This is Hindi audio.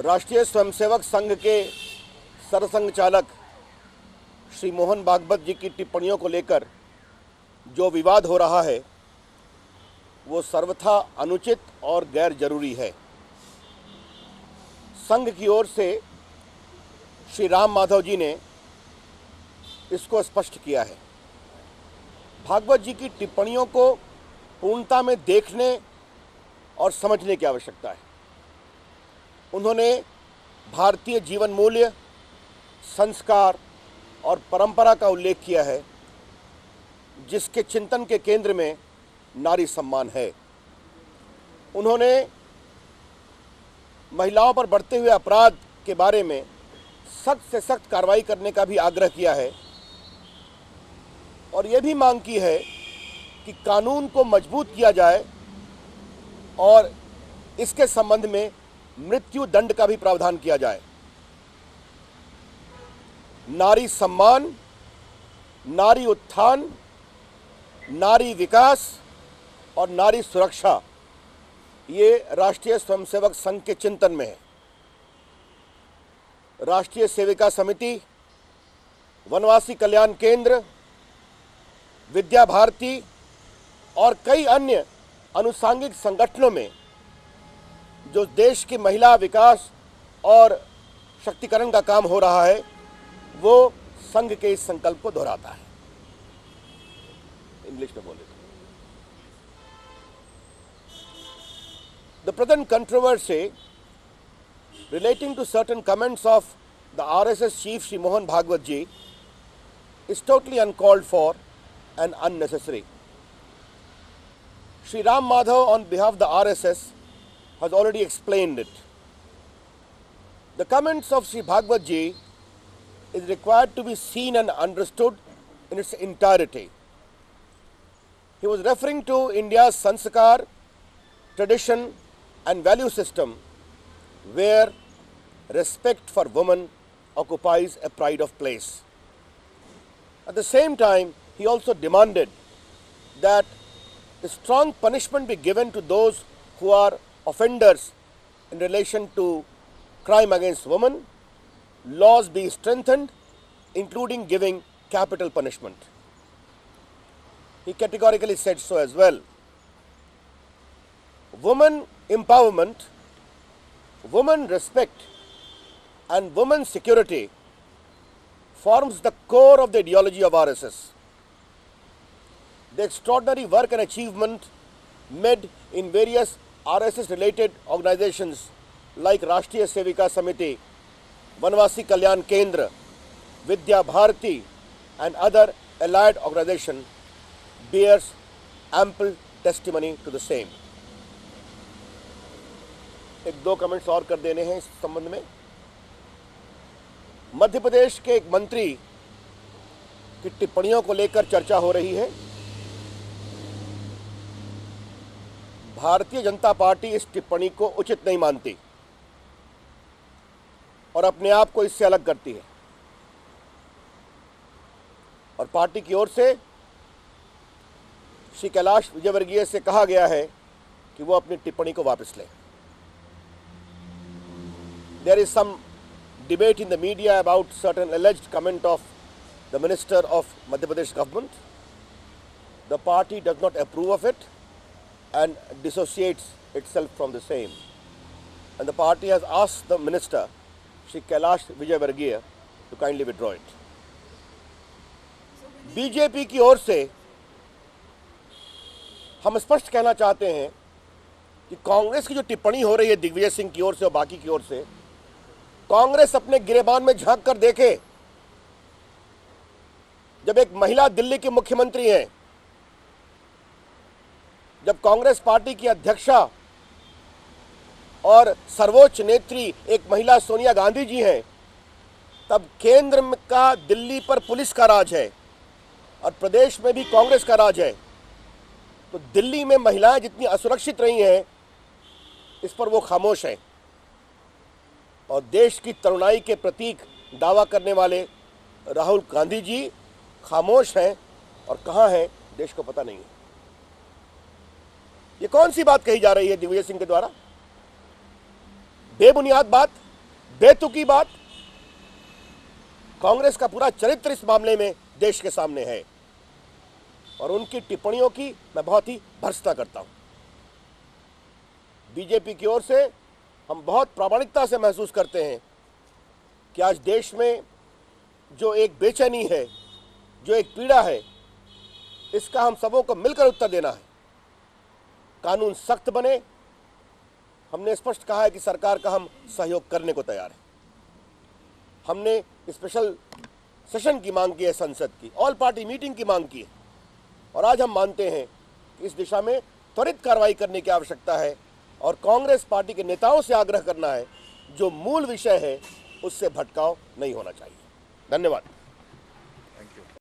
राष्ट्रीय स्वयंसेवक संघ के सरसंघ चालक श्री मोहन भागवत जी की टिप्पणियों को लेकर जो विवाद हो रहा है वो सर्वथा अनुचित और गैर जरूरी है। संघ की ओर से श्री राम माधव जी ने इसको स्पष्ट किया है। भागवत जी की टिप्पणियों को पूर्णता में देखने और समझने की आवश्यकता है। उन्होंने भारतीय जीवन मूल्य, संस्कार और परंपरा का उल्लेख किया है, जिसके चिंतन के केंद्र में नारी सम्मान है। उन्होंने महिलाओं पर बढ़ते हुए अपराध के बारे में सख्त से सख्त कार्रवाई करने का भी आग्रह किया है और ये भी मांग की है कि कानून को मजबूत किया जाए और इसके संबंध में मृत्यु दंड का भी प्रावधान किया जाए। नारी सम्मान, नारी उत्थान, नारी विकास और नारी सुरक्षा ये राष्ट्रीय स्वयंसेवक संघ के चिंतन में है। राष्ट्रीय सेविका समिति, वनवासी कल्याण केंद्र, विद्या भारती और कई अन्य अनुसांगिक संगठनों में जो देश की महिला विकास और शक्तिकरण का काम हो रहा है वो संघ के इस संकल्प को दोहराता है। इंग्लिश में बोले The present controversy relating to certain comments of the RSS chief Shri Mohan Bhagwat ji is totally uncalled for and unnecessary. Shri Ram Madhav on behalf of the RSS has already explained it. The comments of Shri Bhagwat ji is required to be seen and understood in its entirety. He was referring to India's sanskar, tradition and value system where respect for women occupies a pride of place. At the same time, he also demanded that a strong punishment be given to those who are offenders in relation to crime against women, laws be strengthened, including giving capital punishment. He categorically said so as well. Women empowerment, women respect and women security forms the core of the ideology of RSS. The extraordinary work and achievement made in various RSS related organizations like Rashtriya Sevika Samiti, Vanvasi Kalyan Kendra, Vidya Bharati and other allied organizations bears ample testimony to the same. एक दो कमेंट्स और कर देने हैं इस संबंध में। मध्य प्रदेश के एक मंत्री की टिप्पणियों को लेकर चर्चा हो रही है। भारतीय जनता पार्टी इस टिप्पणी को उचित नहीं मानती और अपने आप को इससे अलग करती है और पार्टी की ओर से श्री कैलाश विजयवर्गीय से कहा गया है कि वो अपनी टिप्पणी को वापस लें। There is some debate in the media about certain alleged comment of the minister of Madhya Pradesh government. The party does not approve of it and dissociates itself from the same. And the party has asked the minister, Shri Kailash Vijayvargiya, to kindly withdraw it. BJP की ओर से हम स्पष्ट कहना चाहते हैं कि कांग्रेस की जो टिप्पणी हो रही है दिग्विजय सिंह की ओर से और बाकी की ओर से, कांग्रेस अपने गिरेबान में झांक कर देखे। जब एक महिला दिल्ली की मुख्यमंत्री हैं, जब कांग्रेस पार्टी की अध्यक्षा और सर्वोच्च नेत्री एक महिला सोनिया गांधी जी हैं, तब केंद्र का दिल्ली पर पुलिस का राज है और प्रदेश में भी कांग्रेस का राज है। तो दिल्ली में महिलाएं जितनी असुरक्षित रही हैं, इस पर वो खामोश हैं और देश की तरुणाई के प्रतीक दावा करने वाले राहुल गांधी जी खामोश हैं और कहाँ हैं देश को पता नहीं है। ये कौन सी बात कही जा रही है दिग्विजय सिंह के द्वारा? बेबुनियाद बात। बेतुकी बात। कांग्रेस का पूरा चरित्र इस मामले में देश के सामने है और उनकी टिप्पणियों की मैं बहुत ही भर्त्सना करता हूं। बीजेपी की ओर से हम बहुत प्रामाणिकता से महसूस करते हैं कि आज देश में जो एक बेचैनी है, जो एक पीड़ा है, इसका हम सबों को मिलकर उत्तर देना है। कानून सख्त बने, हमने स्पष्ट कहा है कि सरकार का हम सहयोग करने को तैयार है। हमने स्पेशल सेशन की मांग की है, संसद की ऑल पार्टी मीटिंग की मांग की है और आज हम मानते हैं कि इस दिशा में त्वरित कार्रवाई करने की आवश्यकता है और कांग्रेस पार्टी के नेताओं से आग्रह करना है जो मूल विषय है उससे भटकाव नहीं होना चाहिए। धन्यवाद।